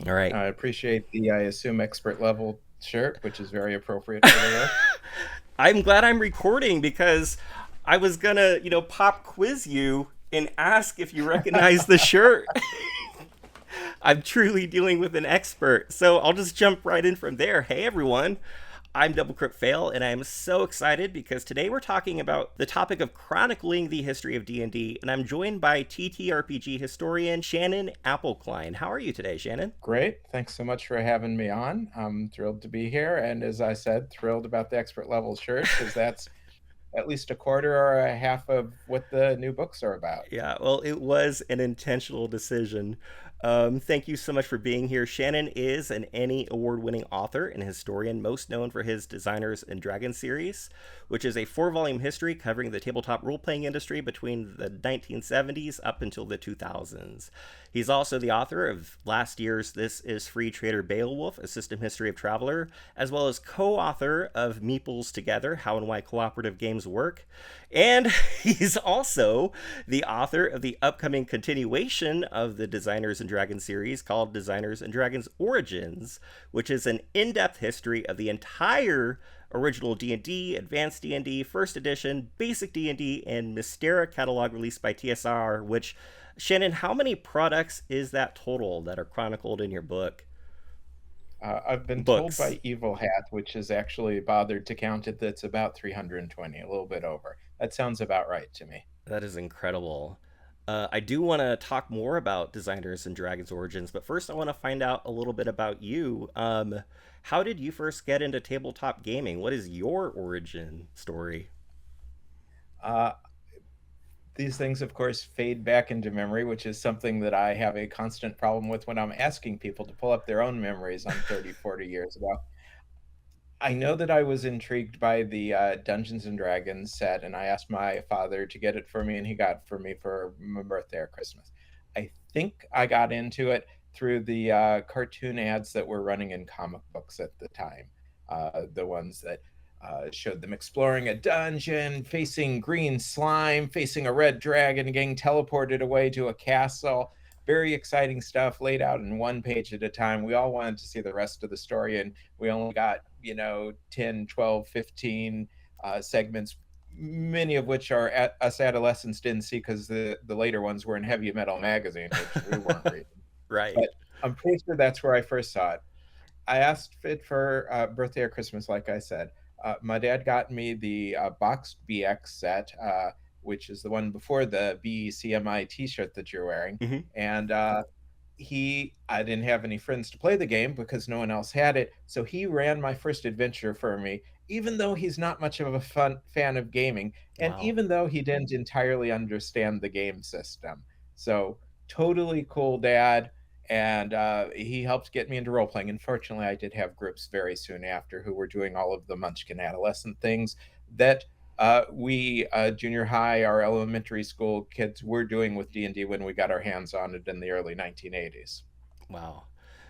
All right. I appreciate the, I assume, expert level shirt, which is very appropriate for the role. I'm glad I'm recording because I was gonna, pop quiz you and ask if you recognize the shirt. I'm truly dealing with an expert. So I'll just jump right in from there. Hey everyone, I'm Double Crook Fail, and I'm so excited because today we're talking about the topic of chronicling the history of D&D, and I'm joined by TTRPG historian Shannon Applecline. How are you today, Shannon? Great. Thanks so much for having me on. I'm thrilled to be here. And as I said, thrilled about the expert level shirt because that's at least a quarter or a half of what the new books are about. Yeah, well, it was an intentional decision. Thank you so much for being here. Shannon is an Ennie-Award winning author and historian, most known for his Designers and Dragons series, which is a 4 volume history covering the tabletop role playing industry between the 1970s up until the 2000s. He's also the author of last year's This Is Free Trader Beowulf, A System History of Traveler, as well as co author of Meeples Together How and Why Cooperative Games Work. And he's also the author of the upcoming continuation of the Designers and Dragons series called Designers and Dragons Origins, which is an in-depth history of the entire original D&D, Advanced D&D, First Edition, Basic D&D, and Mystara catalog released by TSR, which, Shannon, how many products is that total that are chronicled in your book? I've been told Books. by Evil Hat, which is actually bothered to count it, that's about 320, a little bit over. That sounds about right to me. That is incredible. I do want to talk more about Designers and Dragons Origins, but first I want to find out a little bit about you. How did you first get into tabletop gaming? What is your origin story? Uh, these things, of course, fade back into memory, which is something that I have a constant problem with when I'm asking people to pull up their own memories on 30, 40 years ago. I know that I was intrigued by the Dungeons and Dragons set, and I asked my father to get it for me, and he got it for me for my birthday or Christmas. I think I got into it through the cartoon ads that were running in comic books at the time, the ones that showed them exploring a dungeon, facing green slime, facing a red dragon, getting teleported away to a castle. Very exciting stuff laid out in one page at a time. We all wanted to see the rest of the story, and we only got 10, 12, 15 segments, many of which are us adolescents didn't see because the later ones were in Heavy Metal magazine, which we weren't reading. Right. But I'm pretty sure that's where I first saw it. I asked it for birthday or Christmas, like I said. My dad got me the boxed BX set, which is the one before the BECMI T-shirt that you're wearing, Hmm. and I didn't have any friends to play the game because no one else had it, so he ran my first adventure for me. Even though he's not much of a fun fan of gaming, and Wow. even though he didn't entirely understand the game system, so totally cool dad. And he helped get me into role playing. Unfortunately, I did have groups very soon after who were doing all of the Munchkin adolescent things that we junior high, our elementary school kids were doing with D&D when we got our hands on it in the early 1980s. Wow.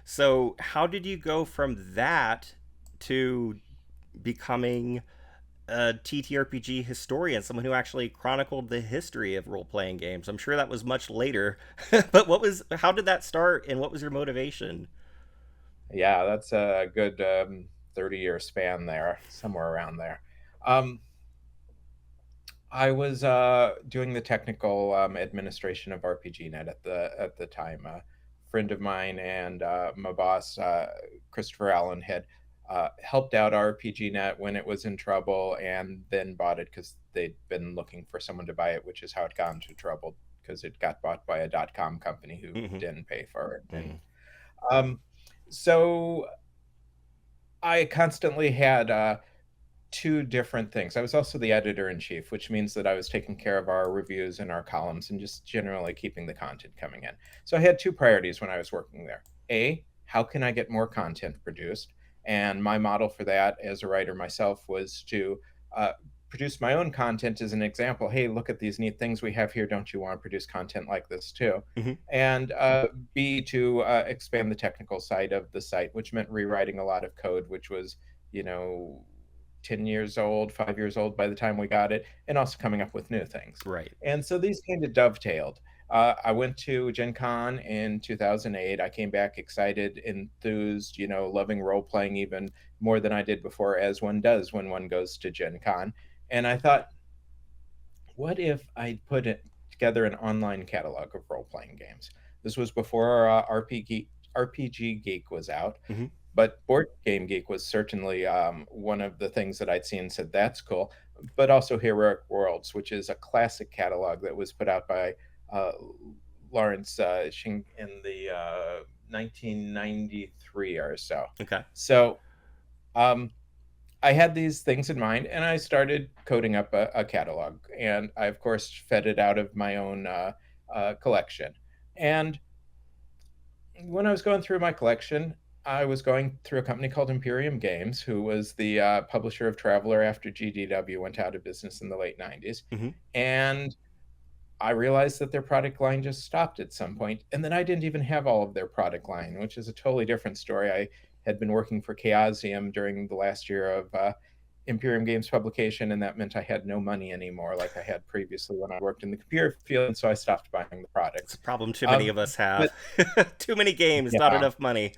So, how did you go from that to becoming a TTRPG historian, someone who actually chronicled the history of role playing games? I'm sure that was much later, but how did that start and what was your motivation? Yeah, that's a good 30-year span there, somewhere around there. Um, I was doing the technical administration of RPGNet at the time. A friend of mine and my boss, Christopher Allen, had helped out RPGNet when it was in trouble, and then bought it because they'd been looking for someone to buy it, which is how it got into trouble because it got bought by a .com company who Hmm. didn't pay for it. And Hmm. um, so I constantly had two different things. I was also the editor in chief, which means that I was taking care of our reviews and our columns and just generally keeping the content coming in. So I had two priorities when I was working there. A, how can I get more content produced? And my model for that as a writer myself was to produce my own content as an example. Hey, look at these neat things we have here. Don't you want to produce content like this too? Hmm. And B, to expand the technical side of the site, which meant rewriting a lot of code, which was, you know, 10 years old, 5 years old by the time we got it, and also coming up with new things. Right. And so these kind of dovetailed. I went to Gen Con in 2008. I came back excited, enthused, loving role playing even more than I did before, as one does when one goes to Gen Con. And I thought, what if I put it together an online catalog of role playing games? This was before RPG Geek was out, Mm-hmm. but Board Game Geek was certainly one of the things that I'd seen and said, that's cool. But also Heroic Worlds, which is a classic catalog that was put out by uh, Lawrence Shing in the 1993 or so. Okay. So um, I had these things in mind, and I started coding up a catalog. And I, of course, fed it out of my own collection. And when I was going through my collection, I was going through a company called Imperium Games, who was the publisher of Traveller after GDW went out of business in the late 90s. Mm-hmm. And I realized that their product line just stopped at some point, and then I didn't even have all of their product line, which is a totally different story. I had been working for Chaosium during the last year of Imperium Games publication, and that meant I had no money anymore, like I had previously when I worked in the computer field, and so I stopped buying the It's a products. problem too many of us have. But Too many games, not yeah, enough money.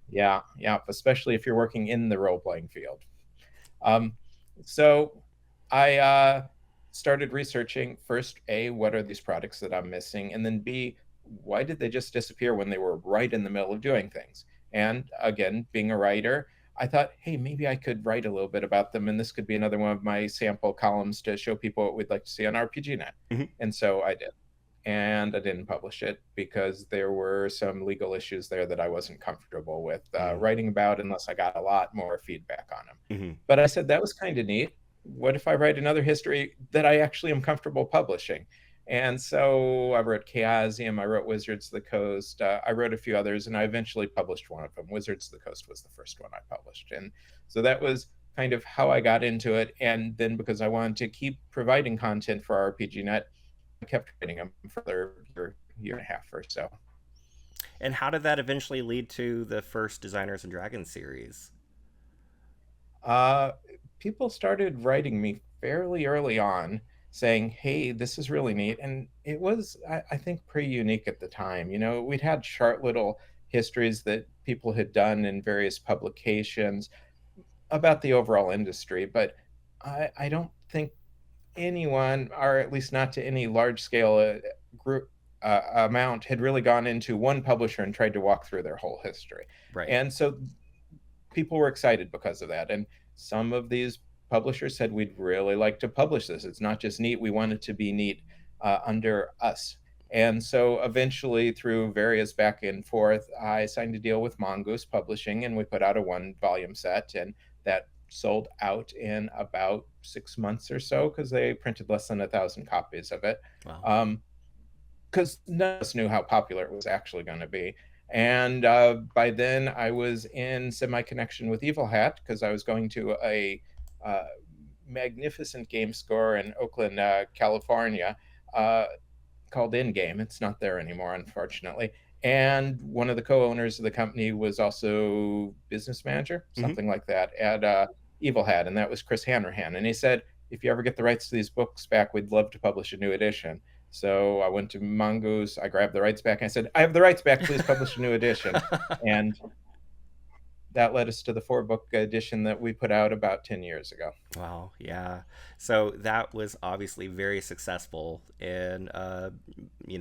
yeah, especially if you're working in the role playing field. Um, so I started researching first, A, what are these products that I'm missing? And then B, why did they just disappear when they were right in the middle of doing things? And again, being a writer, I thought, hey, maybe I could write a little bit about them. And this could be another one of my sample columns to show people what we'd like to see on RPGNet. Mm-hmm. And so I did. And I didn't publish it because there were some legal issues there that I wasn't comfortable with writing about unless I got a lot more feedback on them. Mm-hmm. But I said, that was kind of neat. What if I write another history that I actually am comfortable publishing? And so I wrote Chaosium, I wrote Wizards of the Coast, I wrote a few others, and I eventually published one of them. Wizards of the Coast was the first one I published. And so that was kind of how I got into it. And then because I wanted to keep providing content for RPGNet, I kept writing them for another year and a half or so. And how did that eventually lead to the first Designers and Dragons series? Uh, People started writing me fairly early on saying, hey, this is really neat. And it was, I think, pretty unique at the time. We'd had short little histories that people had done in various publications about the overall industry, but I don't think anyone, or at least not to any large scale group amount, had really gone into one publisher and tried to walk through their whole history. Right. And so people were excited because of that. And some of these publishers said, we'd really like to publish this. It's not just neat, we want it to be neat under us. And so eventually, through various back and forth, I signed a deal with Mongoose Publishing, and we put out a 1-volume set, and that sold out in about 6 months or so because they printed less than 1,000 copies of it. Wow. Because none of us knew how popular it was actually going to be. And by then, I was in semi-connection with Evil Hat because I was going to a magnificent game store in Oakland, California, called In-Game. It's not there anymore, unfortunately. And one of the co-owners of the company was also business manager, Mm-hmm. something like that, at Evil Hat, and that was Chris Hanrahan. And he said, if you ever get the rights to these books back, we'd love to publish a new edition. So I went to Mongoose, I grabbed the rights back, and I said, I have the rights back, please publish a new edition. And that led us to the 4-book edition that we put out about 10 years ago. Wow, yeah. So that was obviously very successful, and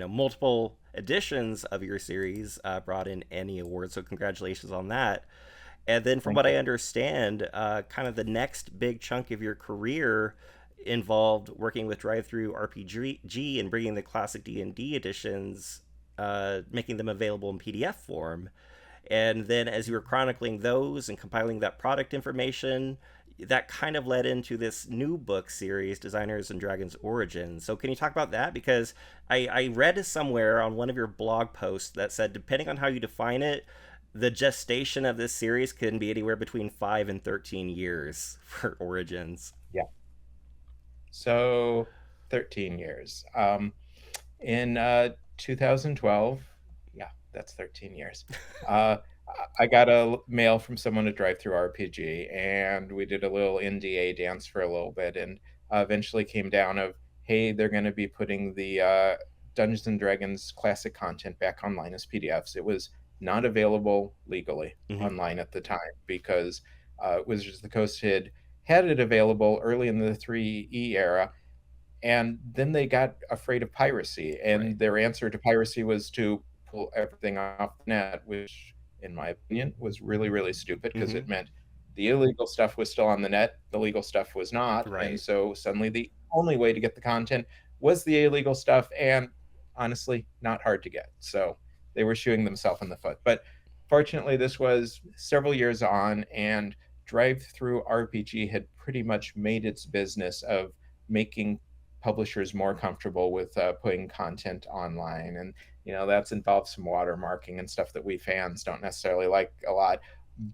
multiple editions of your series brought in Ennie-Award. So congratulations on that. And then, from Thank what I you. understand, kind of the next big chunk of your career involved working with DriveThruRPG and bringing the classic D&D editions, making them available in PDF form. And then as you were chronicling those and compiling that product information, that kind of led into this new book series, Designers and Dragons Origins. So can you talk about that? Because I read somewhere on one of your blog posts that said, depending on how you define it, the gestation of this series can be anywhere between 5 and 13 years for Origins. Yeah. So 13 years. In 2012, yeah, that's 13 years. I got a mail from someone at DriveThruRPG, and we did a little NDA dance for a little bit, and eventually came down of, hey, they're going to be putting the Dungeons and Dragons classic content back online as PDFs. It was not available legally online at the time because Wizards of the Coast had it available early in the 3E era, and then they got afraid of piracy, and their answer to piracy was to pull everything off the net, which in my opinion was really, really stupid, because it meant the illegal stuff was still on the net, the legal stuff was not. And so suddenly the only way to get the content was the illegal stuff, and honestly not hard to get. So they were shooting themselves in the foot. But fortunately this was several years on, and DriveThruRPG had pretty much made its business of making publishers more comfortable with putting content online. And that's involved some watermarking and stuff that we fans don't necessarily like a lot,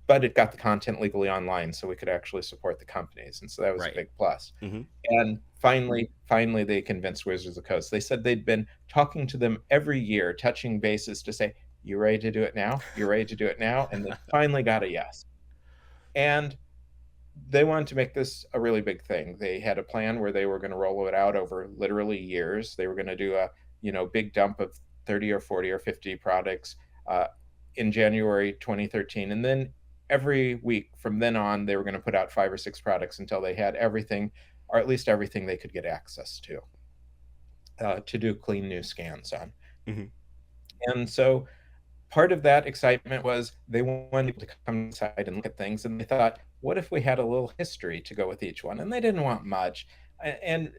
but it got the content legally online so we could actually support the companies, and so that was a big plus. And finally they convinced Wizards of the Coast. They said they'd been talking to them every year, touching bases to say, you ready to do it now, you're ready to do it now, and they finally got a yes. And they wanted to make this a really big thing. They had a plan where they were going to roll it out over literally years. They were going to do a big dump of 30 or 40 or 50 products in January 2013, and then every week from then on they were going to put out 5 or 6 products until they had everything, or at least everything they could get access to do clean new scans on. And so part of that excitement was they wanted people to come inside and look at things, and they thought, what if we had a little history to go with each one? And they didn't want much, and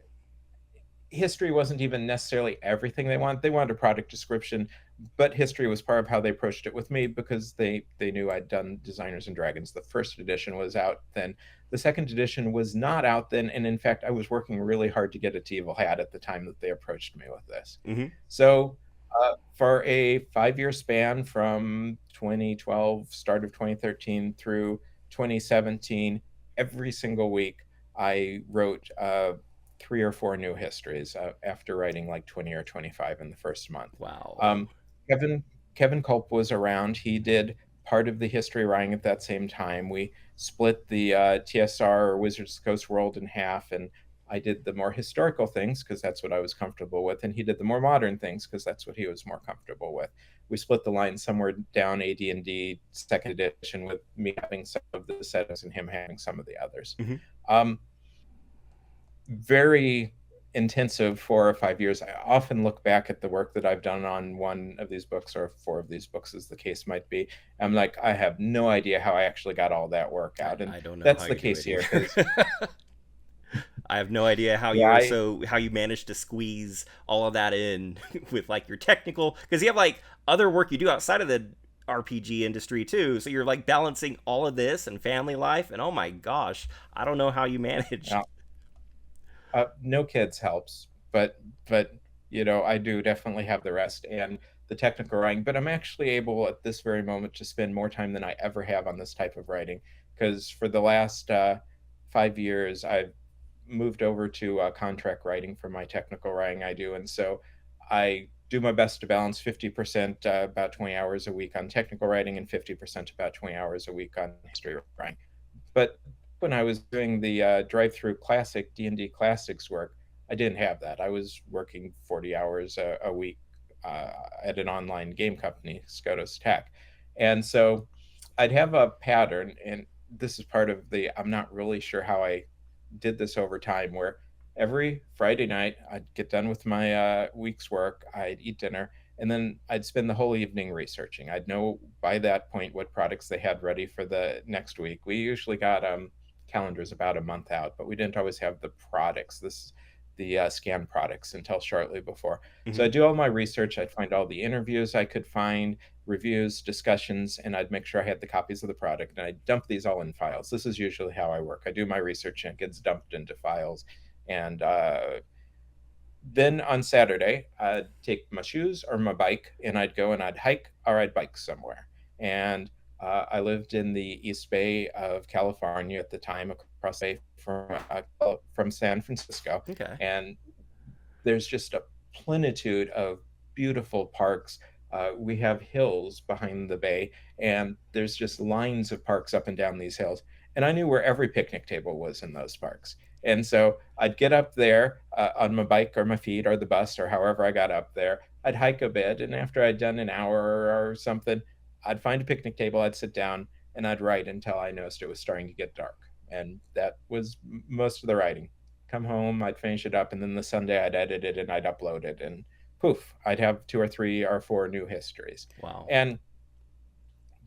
history wasn't even necessarily everything they wanted. They wanted a product description, but history was part of how they approached it with me, because they knew I'd done Designers and Dragons. The first edition was out then. The second edition was not out then, and in fact I was working really hard to get it to Evil Hat at the time that they approached me with this. So for a 5-year span from 2012, start of 2013 through 2017, every single week I wrote 3 or 4 new histories after writing like 20 or 25 in the first month. Wow. Kevin Culp was around. He did part of the history writing at that same time. We split the TSR, or Wizards of the Coast world, in half, and I did the more historical things because that's what I was comfortable with, and he did the more modern things because that's what he was more comfortable with. We split the line somewhere down AD&D second edition, with me having some of the settings and him having some of the others. Very intensive 4 or 5 years. I often look back at the work that I've done on one of these books, or 4 of these books as the case might be. I'm like, I have no idea how I actually got all that work out, and I don't know. That's the case here. I have no idea how how you managed to squeeze all of that in with like your technical, because you have like other work you do outside of the RPG industry too, so you're like balancing all of this and family life, and oh my gosh, I don't know how you manage. No kids helps, but I do definitely have the rest and the technical writing. But I'm actually able at this very moment to spend more time than I ever have on this type of writing, because for the last 5 years I've moved over to contract writing for my technical writing I do, and so I do my best to balance 50% about 20 hours a week on technical writing, and 50% about 20 hours a week on history writing. But when I was doing the DriveThru Classic D&D Classics work, I didn't have that. I was working 40 hours a week at an online game company, Skotos Tech. And so I'd have a pattern, and this is part of I'm not really sure how I did this over time, where every Friday night I'd get done with my week's work, I'd eat dinner, and then I'd spend the whole evening researching. I'd know by that point what products they had ready for the next week. We usually got calendars about a month out, but we didn't always have the products, the scan products, until shortly before. So I'd do all my research. I'd find all the interviews I could find, reviews, discussions, and I'd make sure I had the copies of the product, and I'd dump these all in files. This is usually how I work. I do my research and it gets dumped into files. And then on Saturday, I'd take my shoes or my bike, and I'd go and I'd hike or I'd bike somewhere. And I lived in the East Bay of California at the time, across the bay from San Francisco. Okay. And there's just a plenitude of beautiful parks. We have hills behind the bay, and there's just lines of parks up and down these hills. And I knew where every picnic table was in those parks. And so I'd get up there on my bike or my feet or the bus or however I got up there. I'd hike a bit, and after I'd done an hour or something, I'd find a picnic table, I'd sit down, and I'd write until I noticed it was starting to get dark. And that was most of the writing. Come home, I'd finish it up, and then the Sunday I'd edit it and I'd upload it, and poof, I'd have 2 or 3 or 4 new histories. Wow. And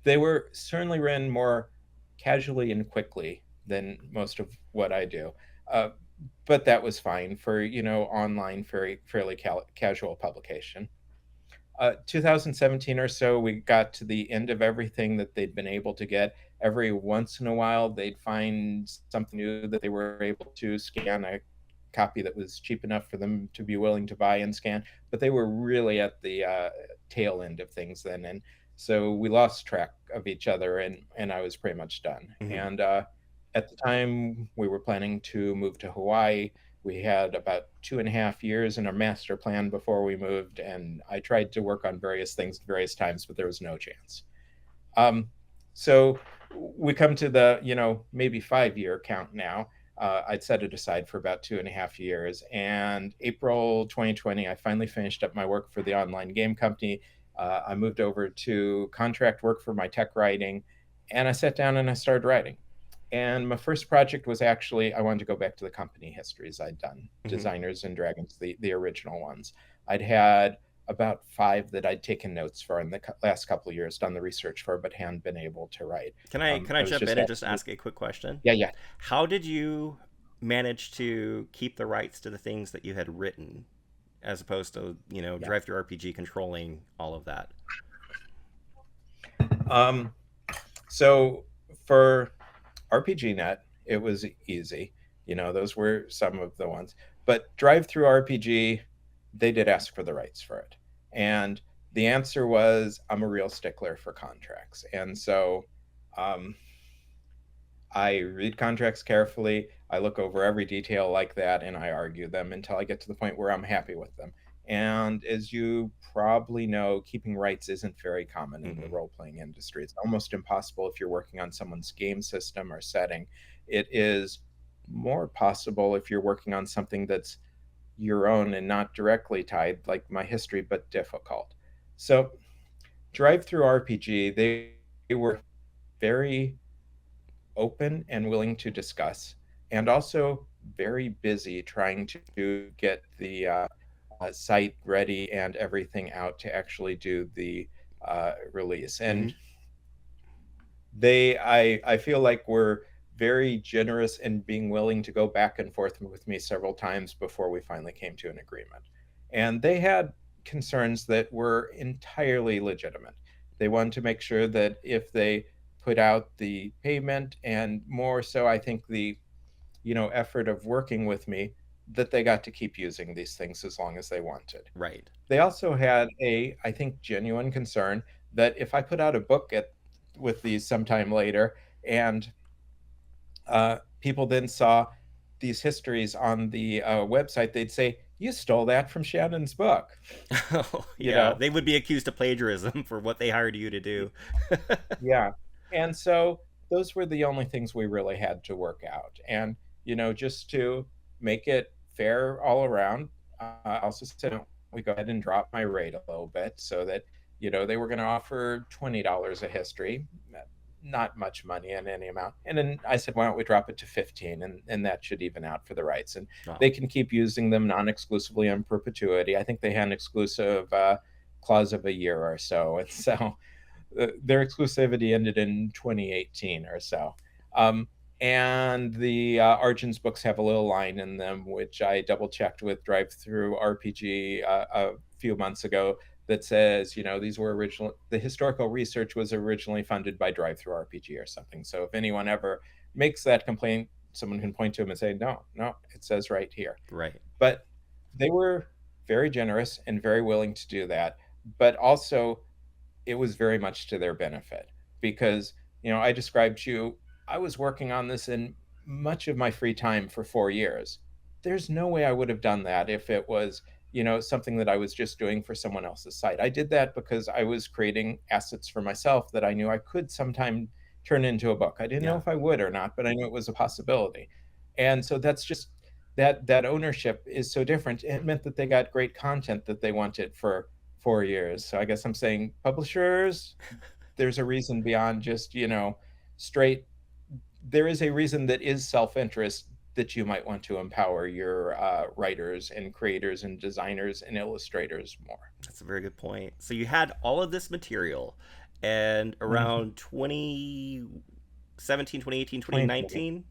they were certainly written more casually and quickly than most of what I do. Uh, but that was fine for, online, fairly casual publication. 2017 or so, we got to the end of everything that they'd been able to get. Every once in a while, they'd find something new that they were able to scan a copy that was cheap enough for them to be willing to buy and scan. But they were really at the tail end of things then. And so we lost track of each other, and I was pretty much done. Mm-hmm. And at the time, we were planning to move to Hawaii. We had about 2.5 years in our master plan before we moved, and I tried to work on various things at various times, but there was no chance. So we come to the, maybe 5-year count now. I'd set it aside for about 2.5 years. And April 2020, I finally finished up my work for the online game company. I moved over to contract work for my tech writing, and I sat down and I started writing. And my first project was actually, I wanted to go back to the company histories I'd done, Mm-hmm. Designers and Dragons, the original ones. I'd had about 5 that I'd taken notes for in the last couple of years, done the research for, but hadn't been able to write. Can I jump in and just ask a quick question? Yeah. How did you manage to keep the rights to the things that you had written, as opposed to DriveThruRPG controlling all of that? So for RPGNet, it was easy. Those were some of the ones. But DriveThruRPG, they did ask for the rights for it. And the answer was, I'm a real stickler for contracts. And so I read contracts carefully. I look over every detail like that, and I argue them until I get to the point where I'm happy with them. And as you probably know, keeping rights isn't very common in the role-playing industry. It's almost impossible if you're working on someone's game system or setting. It is more possible if you're working on something that's your own and not directly tied, like my history, but difficult. So DriveThruRPG, they were very open and willing to discuss, and also very busy trying to get the site ready and everything out to actually do the release. And I feel like were very generous in being willing to go back and forth with me several times before we finally came to an agreement. And they had concerns that were entirely legitimate. They wanted to make sure that if they put out the payment, and more so, I think the effort of working with me, that they got to keep using these things as long as they wanted. Right. They also had I think, genuine concern that if I put out a book with these sometime later, and people then saw these histories on the website, they'd say, you stole that from Shannon's book. Oh, yeah. They would be accused of plagiarism for what they hired you to do. Yeah. And so those were the only things we really had to work out. And, just to make it fair all around, I also said, we go ahead and drop my rate a little bit so that, they were going to offer $20 a history, not much money in any amount. And then I said, why don't we drop it to 15, and that should even out for the rights. And they can keep using them non-exclusively in perpetuity. I think they had an exclusive clause of a year or so. And so their exclusivity ended in 2018 or so. And the Arjun's books have a little line in them, which I double checked with DriveThruRPG a few months ago, that says, the historical research was originally funded by DriveThruRPG or something. So if anyone ever makes that complaint, someone can point to them and say, no, it says right here. Right. But they were very generous and very willing to do that. But also, it was very much to their benefit, because, I described to you, I was working on this in much of my free time for 4 years. There's no way I would have done that if it was, something that I was just doing for someone else's site. I did that because I was creating assets for myself that I knew I could sometime turn into a book. I didn't know if I would or not, but I knew it was a possibility. And so that's just that ownership is so different. It meant that they got great content that they wanted for 4 years. So I guess I'm saying publishers, there's a reason beyond just, straight. There is a reason that is self-interest that you might want to empower your writers and creators and designers and illustrators more. That's a very good point. So you had all of this material, and Mhm. around 2017, 2018, 2020. 2019,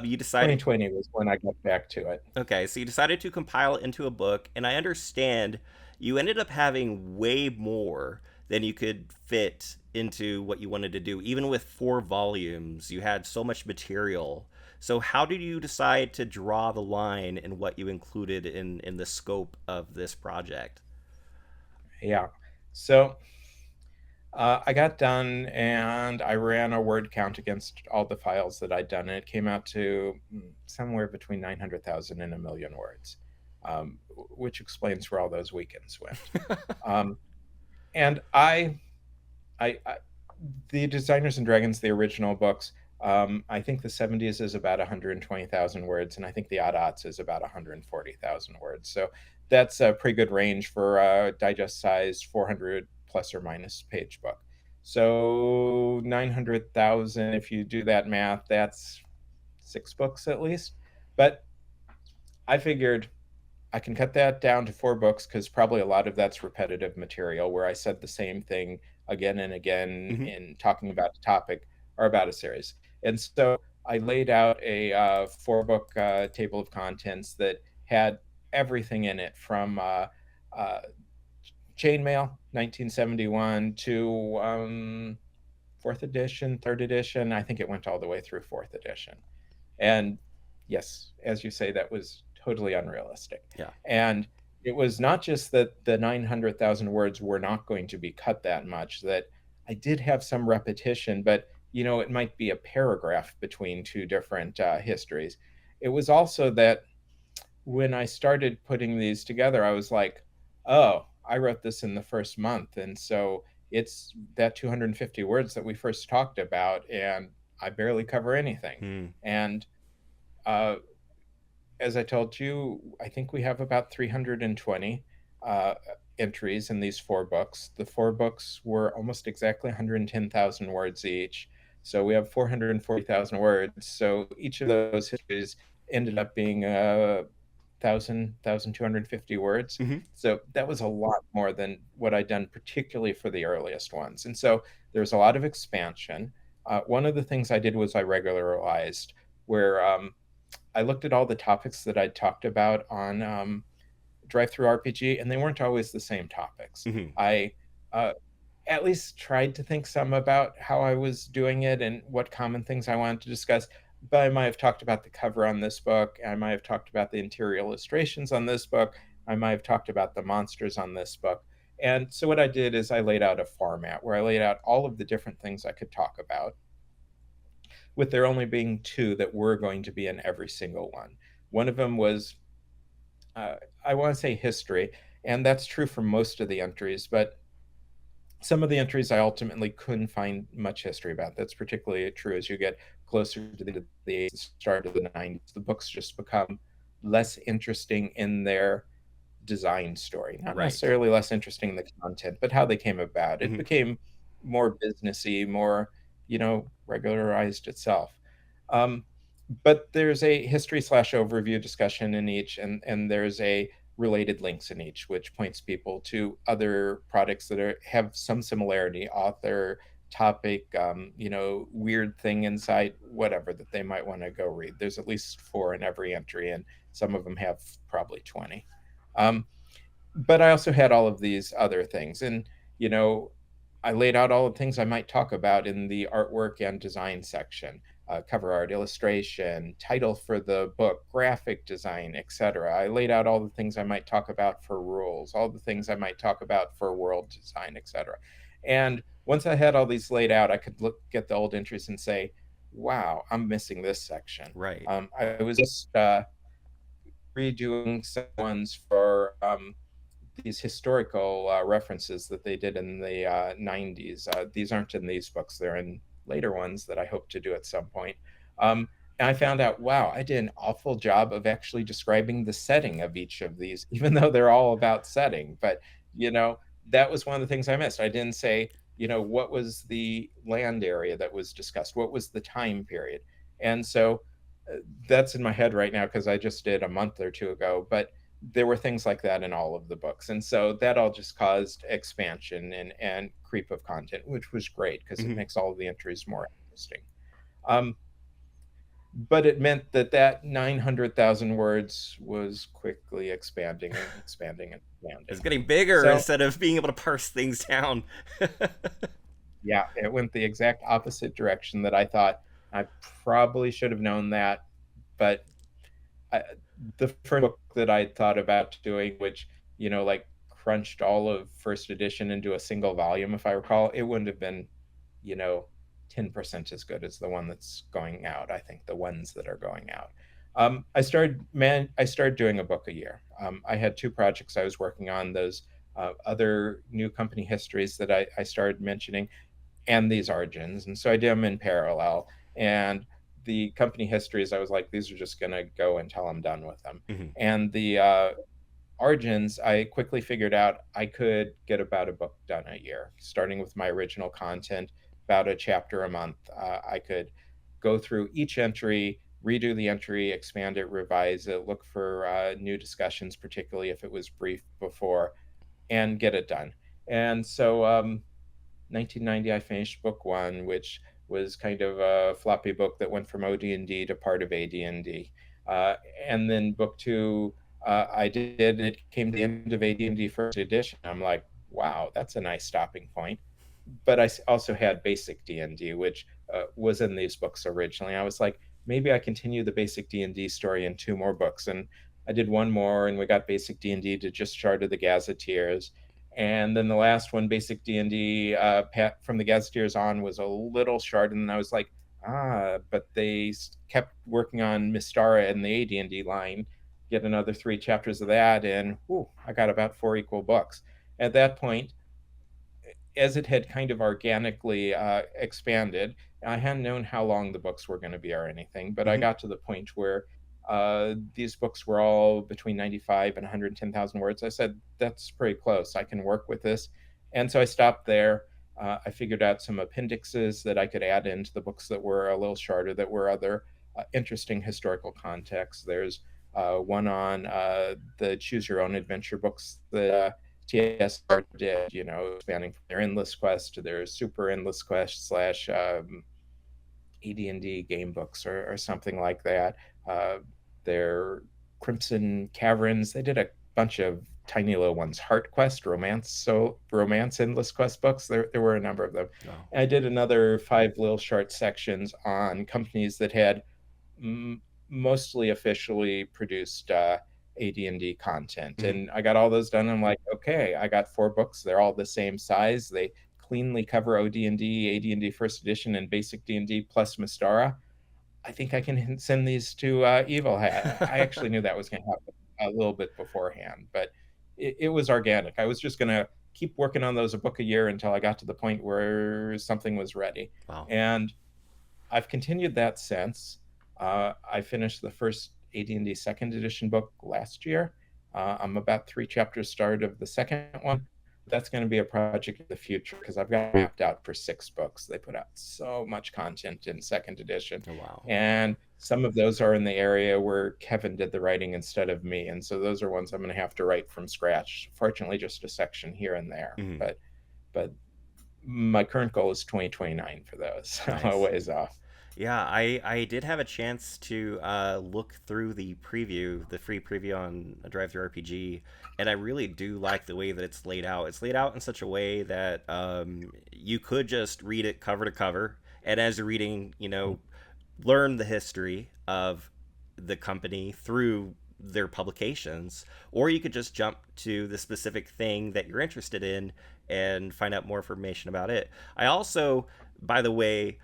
you decided. 2020 was when I got back to it. Okay, so you decided to compile it into a book, and I understand you ended up having way more than you could fit into what you wanted to do. Even with 4 volumes, you had so much material. So how did you decide to draw the line in what you included in the scope of this project? Yeah. So I got done and I ran a word count against all the files that I'd done, and it came out to somewhere between 900,000 and a million words, which explains where all those weekends went. Um, and I, the Designers and Dragons, the original books, I think the 70s is about 120,000 words, and I think the Odd Odds is about 140,000 words. So that's a pretty good range for a digest size 400 plus or minus page book. So 900,000, if you do that math, that's 6 books at least. But I figured I can cut that down to 4 books because probably a lot of that's repetitive material where I said the same thing again and again Hmm. in talking about a topic or about a series. And so I laid out a 4 book table of contents that had everything in it from uh, chainmail 1971 to fourth edition, third edition. I think it went all the way through fourth edition. And yes, as you say, that was totally unrealistic. Yeah. And it was not just that the 900,000 words were not going to be cut that much, that I did have some repetition, but it might be a paragraph between two different histories. It was also that when I started putting these together, I was like, oh, I wrote this in the first month. And so it's that 250 words that we first talked about, and I barely cover anything. Hmm. And uh, as I told you, I think we have about 320 uh, entries in these 4 books. The 4 books were almost exactly 110,000 words each. So we have 440,000 words. So each of those histories ended up being 1,250 words. Hmm. So that was a lot more than what I'd done, particularly for the earliest ones. And so there's a lot of expansion. One of the things I did was I regularized where I looked at all the topics that I'd talked about on DriveThruRPG, and they weren't always the same topics. Hmm. I uh, at least tried to think some about how I was doing it and what common things I wanted to discuss. But I might have talked about the cover on this book. I might have talked about the interior illustrations on this book. I might have talked about the monsters on this book. And so what I did is I laid out a format where I laid out all of the different things I could talk about, with there only being 2 that were going to be in every single one. One of them was, uh, I want to say history, and that's true for most of the entries, but some of the entries I ultimately couldn't find much history about. That's particularly true as you get closer to the start of the 90s. The books just become less interesting in their design story, not Right. necessarily less interesting in the content, but how they came about. It Hmm. became more businessy, more, regularized itself. Um, but there's a history slash overview discussion in each, and there's a related links in each, which points people to other products that have some similarity, author, topic, weird thing inside, whatever that they might want to go read. There's at least 4 in every entry, and some of them have probably 20. Um, but I also had all of these other things. And, you know, I laid out all the things I might talk about in the artwork and design section, cover art, illustration, title for the book, graphic design, etc. I laid out all the things I might talk about for rules, all the things I might talk about for world design, etc. And once I had all these laid out, I could look at the old entries and say, wow, I'm missing this section. Right. I was just redoing some ones for these historical references that they did in the 90s. These aren't in these books, they're in later ones that I hope to do at some point. And I found out, wow, I did an awful job of actually describing the setting of each of these, even though they're all about setting. But, you know, that was one of the things I missed. I didn't say, you know, what was the land area that was discussed? What was the time period? And so that's in my head right now because I just did a month or two ago. But there were things like that in all of the books. And so that all just caused expansion and creep of content, which was great because it Mhm. makes all of the entries more interesting. Um, but it meant that that 900,000 words was quickly expanding and expanding and It's expanding. getting bigger So, instead of being able to parse things down. yeah, it went the exact opposite direction that I thought. I probably should have known that, but I, the first book that I thought about doing, which, you know, like crunched all of first edition into a single volume, if I recall, it wouldn't have been, you know, 10% as good as the one that's going out. I think the ones that are going out. I started doing a book a year. I had two projects I was working on, those other new company histories that I started mentioning, and these origins. And so I did them in parallel. And the company histories, I was like, these are just going to go until I'm done with them. Mhm. And the origins, I quickly figured out I could get about a book done a year, starting with my original content, about a chapter a month. I could go through each entry, redo the entry, expand it, revise it, look for new discussions, particularly if it was brief before, and get it done. And so 1990, I finished book one, which was kind of a floppy book that went from OD&D to part of AD&D. And then book two, I did. It came to the end of AD&D first edition. I'm like, wow, that's a nice stopping point. But I also had basic D&D, which was in these books originally. I was like, maybe I continue the basic D&D story in two more books. And I did one more, and we got basic D&D to just Chart of the Gazetteers. And then the last one, basic D&D, from the Gazetteers on, was a little short. And I was like, but they kept working on Mystara and the AD&D line. Get another 3 chapters of that, and whew, I got about 4 equal books. At that point, as it had kind of organically expanded, I hadn't known how long the books were going to be or anything, but I Mhm. got to the point where these books were all between 95 and 110,000 words. I said, that's pretty close. I can work with this. And so I stopped there. I figured out some appendixes that I could add into the books that were a little shorter, that were other interesting historical contexts. There's one on the Choose Your Own Adventure books that TSR did, you know, expanding from their endless quest to their super endless quest slash AD&D game books or something like that. Their Crimson Caverns, they did a bunch of tiny little ones. Heart Quest, romance endless quest books. There were a number of them. Wow. And I did another 5 little short sections on companies that had m- mostly officially produced AD&D content. Mhm. And I got all those done. I'm like, okay, I got 4 books. They're all the same size. They cleanly cover OD&D, AD&D First Edition, and Basic D&D plus Mystara. I think I can send these to Evil Hat. I actually knew that was going to happen a little bit beforehand, but it was organic. I was just going to keep working on those a book a year until I got to the point where something was ready. Wow. And I've continued that since. I finished the first AD&D second edition book last year. I'm about 3 chapters started of the second one. That's going to be a project in the future because I've got mapped out for 6 books. They put out so much content in second edition. Oh, wow. And some of those are in the area where Kevin did the writing instead of me. And so those are ones I'm going to have to write from scratch. Fortunately, just a section here and there. Mhm. But my current goal is 2029 for those. A Nice. ways off. Yeah, I did have a chance to look through the preview, the free preview on DriveThruRPG, and I really do like the way that it's laid out. It's laid out in such a way that you could just read it cover to cover, and as you're reading, learn the history of the company through their publications, or you could just jump to the specific thing that you're interested in and find out more information about it. I also, by the way,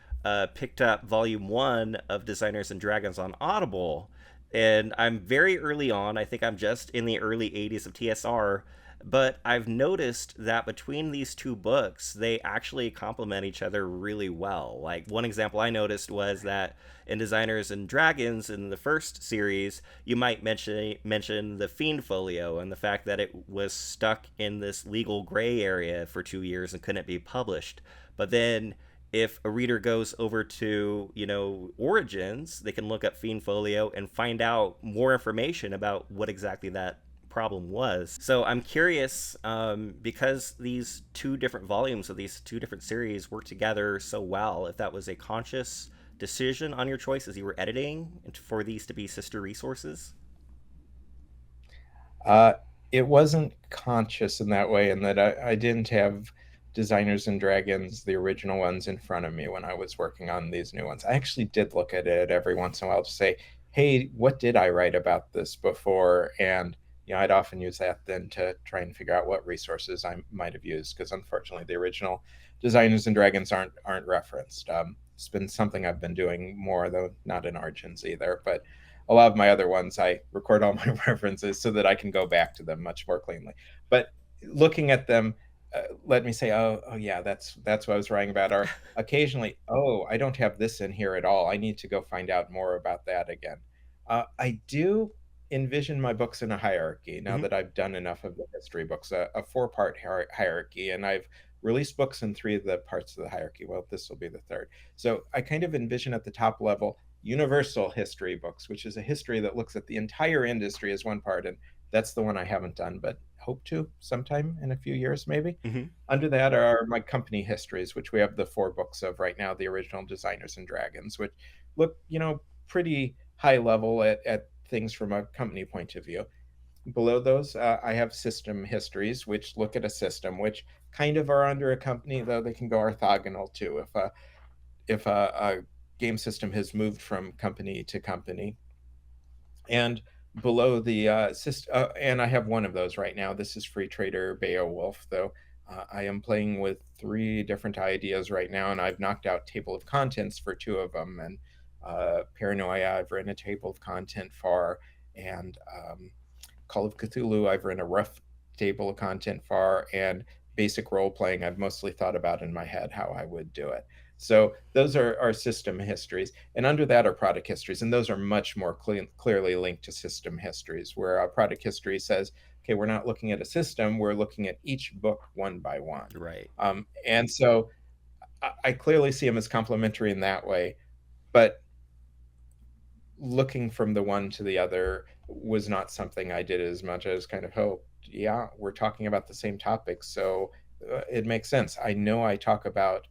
picked up volume one of Designers and Dragons on Audible, and I'm very early on. I think I'm just in the early 80s of TSR. But I've noticed that between these two books, they actually complement each other really well. Like, one example I noticed was that in Designers and Dragons, in the first series, you might mention the Fiend Folio and the fact that it was stuck in this legal gray area for 2 years and couldn't be published. But then if a reader goes over to, Origins, they can look up Fiend Folio and find out more information about what exactly that problem was. So I'm curious, because these two different volumes of these two different series work together so well, if that was a conscious decision on your choice as you were editing for these to be sister resources. Uh, it wasn't conscious in that way, in that I didn't have Designers and Dragons, the original ones, in front of me when I was working on these new ones. I actually did look at it every once in a while to say, hey, what did I write about this before? And I'd often use that then to try and figure out what resources I might have used, because unfortunately the original Designers and Dragons aren't referenced. It's been something I've been doing more, though not in Origins either, but a lot of my other ones, I record all my references so that I can go back to them much more cleanly. But looking at them, let me say, oh yeah, that's what I was writing about. Or occasionally, oh, I don't have this in here at all. I need to go find out more about that again. I do envision my books in a hierarchy now Mm-hmm. that I've done enough of the history books, a four-part hierarchy, and I've released books in three of the parts of the hierarchy. Well, this will be the third. So I kind of envision at the top level universal history books, which is a history that looks at the entire industry as one part. And that's the one I haven't done, but hope to sometime in a few years, maybe. Mm-hmm. Under that are my company histories, which we have the four books of right now, the original Designers and Dragons, which look, pretty high level at things from a company point of view. Below those, I have system histories, which look at a system, which kind of are under a company, though they can go orthogonal too. If a game system has moved from company to company. And below the and I have one of those right now. This is Free Trader Beowulf, though. I am playing with three different ideas right now, and I've knocked out table of contents for two of them. And Paranoia, I've written a table of content for, and Call of Cthulhu, I've written a rough table of content for, and basic role playing, I've mostly thought about in my head how I would do it. So those are our system histories, and under that are product histories, and those are much more clearly linked to system histories, where a product history says, okay, we're not looking at a system, we're looking at each book one by one. Right. And so I clearly see them as complementary in that way, but looking from the one to the other was not something I did as much as kind of, oh, yeah, we're talking about the same topic. So it makes sense. I know I talk about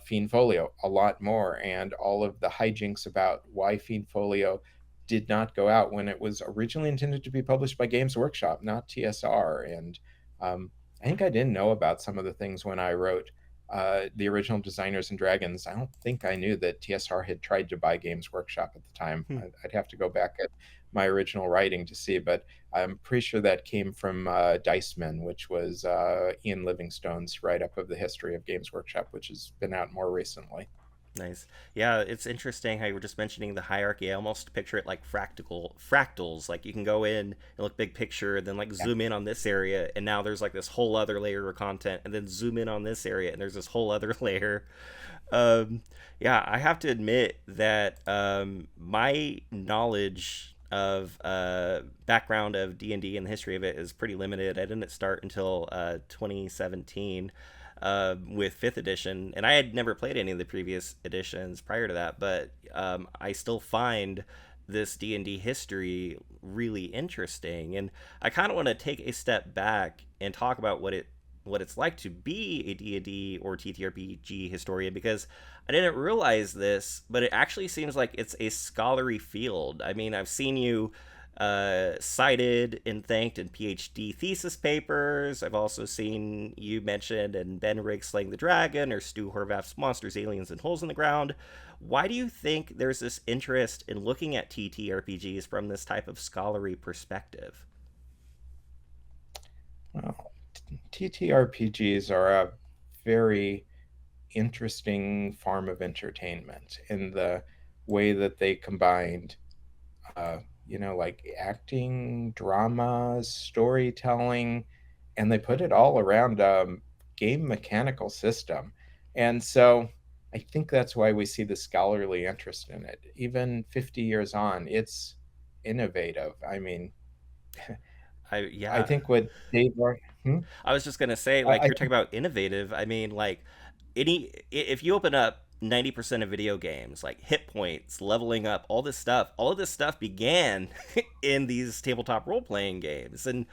Fiend Folio a lot more, and all of the hijinks about why Fiend Folio did not go out when it was originally intended to be published by Games Workshop, not TSR. And I think I didn't know about some of the things when I wrote the original Designers and Dragons. I don't think I knew that TSR had tried to buy Games Workshop at the time. Hmm. I'd have to go back at my original writing to see, but I'm pretty sure that came from Diceman, which was Ian Livingstone's write up of the history of Games Workshop, which has been out more recently. Nice. Yeah, it's interesting how you were just mentioning the hierarchy. I almost picture it like fractals. Like you can go in and look big picture, then like Yeah. zoom in on this area, and now there's like this whole other layer of content, and then zoom in on this area, and there's this whole other layer. Um, yeah, I have to admit that my knowledge of background of D&D and the history of it is pretty limited. I didn't start until 2017 with fifth edition, and I had never played any of the previous editions prior to that. But I still find this D&D history really interesting, and I kind of want to take a step back and talk about what it's like to be a D&D or TTRPG historian, because I didn't realize this, but it actually seems like it's a scholarly field. I mean, I've seen you cited and thanked in PhD thesis papers. I've also seen you mentioned in Ben Riggs Slaying the Dragon or Stu Horvath's Monsters, Aliens, and Holes in the Ground. Why do you think there's this interest in looking at TTRPGs from this type of scholarly perspective? Well, TTRPGs are a very interesting form of entertainment in the way that they combined like acting, drama, storytelling, and they put it all around game mechanical system. And so I think that's why we see the scholarly interest in it. Even 50 years on, it's innovative. I mean, I Yeah. think what Dave, hmm? I was just gonna say, like, I you're talking about innovative. I mean, like, if you open up 90% of video games, like hit points, leveling up, all of this stuff began in these tabletop role playing games, and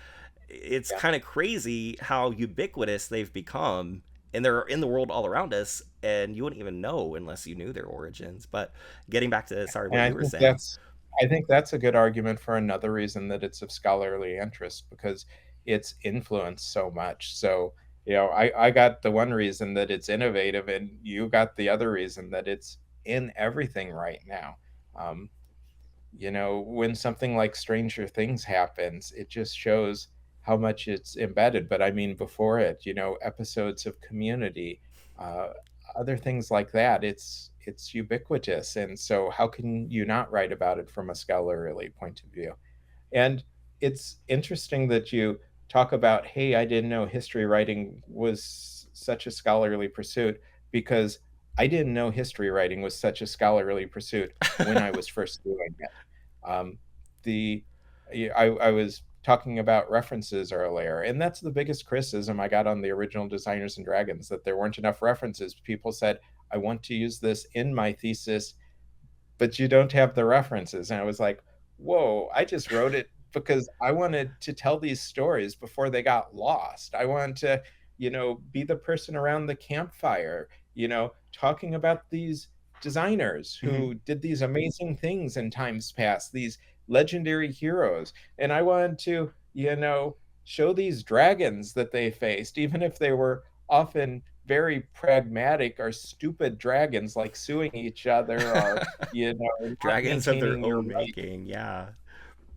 it's yeah. kind of crazy how ubiquitous they've become, and they're in the world all around us, and you wouldn't even know unless you knew their origins. But getting back to, sorry, And what I you were think saying. that's a good argument for another reason that it's of scholarly interest, because it's influenced so much. So, I got the one reason that it's innovative, and you got the other reason that it's in everything right now. Um, when something like Stranger Things happens, it just shows how much it's embedded. But I mean, before it, episodes of Community, uh, other things like that, it's ubiquitous. And so, how can you not write about it from a scholarly point of view? And it's interesting that you talk about, hey, I didn't know history writing was such a scholarly pursuit, because I didn't know history writing was such a scholarly pursuit when I was first doing it. Um, the I was talking about references earlier, and that's the biggest criticism I got on the original Designers and Dragons, that there weren't enough references. People said, I want to use this in my thesis, but you don't have the references. And I was like, whoa, I just wrote it because I wanted to tell these stories before they got lost. I wanted to, be the person around the campfire, talking about these designers Mhm. who did these amazing things in times past, these legendary heroes. And I wanted to, show these dragons that they faced, even if they were often very pragmatic or stupid dragons, like suing each other, or not Dragons of their maintaining your own right. making, yeah.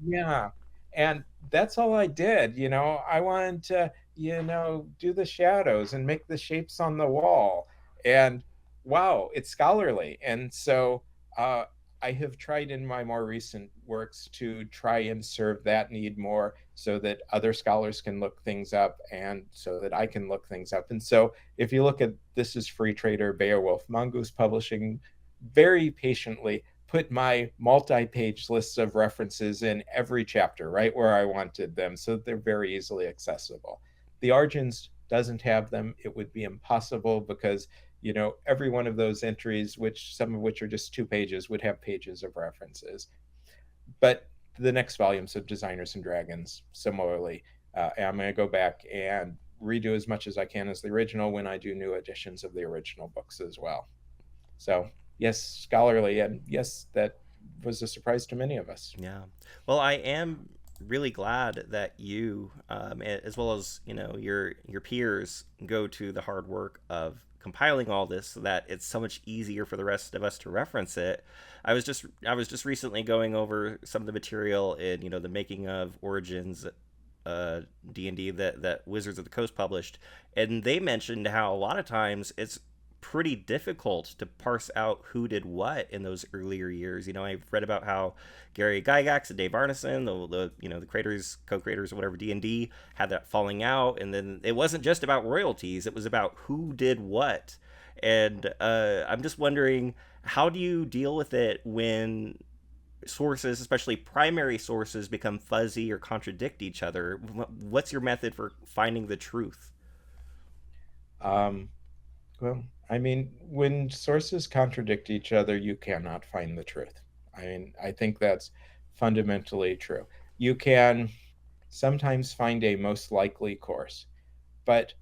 Yeah. And that's all I did. I wanted to, do the shadows and make the shapes on the wall. And wow, it's scholarly. And so uh, I have tried in my more recent works to try and serve that need more, so that other scholars can look things up and so that I can look things up. And so if you look at This Is Free Trader, Beowulf, Mongoose Publishing very patiently put my multi-page lists of references in every chapter right where I wanted them, so that they're very easily accessible. The Argents doesn't have them. It would be impossible, because every one of those entries, which some of which are just 2 pages, would have pages of references. But the next volumes of Designers and Dragons, similarly, I'm going to go back and redo as much as I can as the original when I do new editions of the original books as well. So, yes, scholarly, and yes, that was a surprise to many of us. Yeah. Well, I am really glad that you, as well as your peers, go to the hard work of compiling all this so that it's so much easier for the rest of us to reference it. I was just recently going over some of the material in the making of Origins D&D that Wizards of the Coast published, and they mentioned how a lot of times it's pretty difficult to parse out who did what in those earlier years. I've read about how Gary Gygax and Dave Arneson, the creators, co-creators, or whatever D&D, had that falling out, and then it wasn't just about royalties; it was about who did what. And I'm just wondering, how do you deal with it when sources, especially primary sources, become fuzzy or contradict each other? What's your method for finding the truth? Um, well, I mean, when sources contradict each other, you cannot find the truth. I mean, I think that's fundamentally true. You can sometimes find a most likely course, but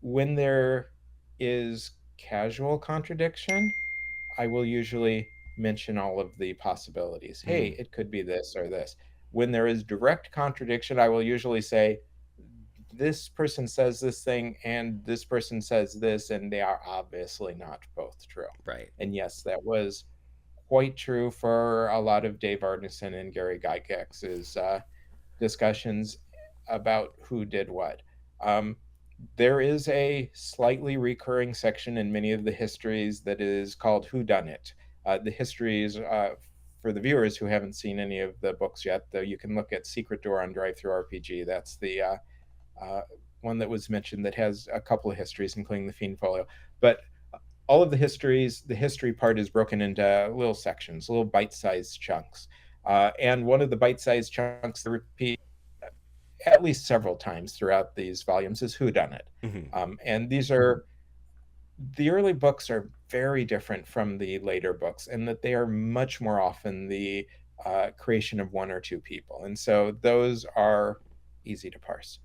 when there is casual contradiction, I will usually mention all of the possibilities. Hey, Mm, it could be this or this. When there is direct contradiction, I will usually say, this person says this thing and this person says this, and they are obviously not both true. right. And yes, that was quite true for a lot of Dave Arneson and Gary Gygax's discussions about who did what. Um, there is a slightly recurring section in many of the histories that is called Who Done It. The histories, for the viewers who haven't seen any of the books yet, though, you can look at Secret Door on DriveThruRPG. That's the one that was mentioned that has a couple of histories, including the Fiend Folio. But all of the histories, the history part is broken into little sections, little bite-sized chunks. And one of the bite-sized chunks that repeat at least several times throughout these volumes is whodunit. Mm-hmm. And these are the early books are very different from the later books in that they are much more often the creation of one or two people. And so those are easy to parse.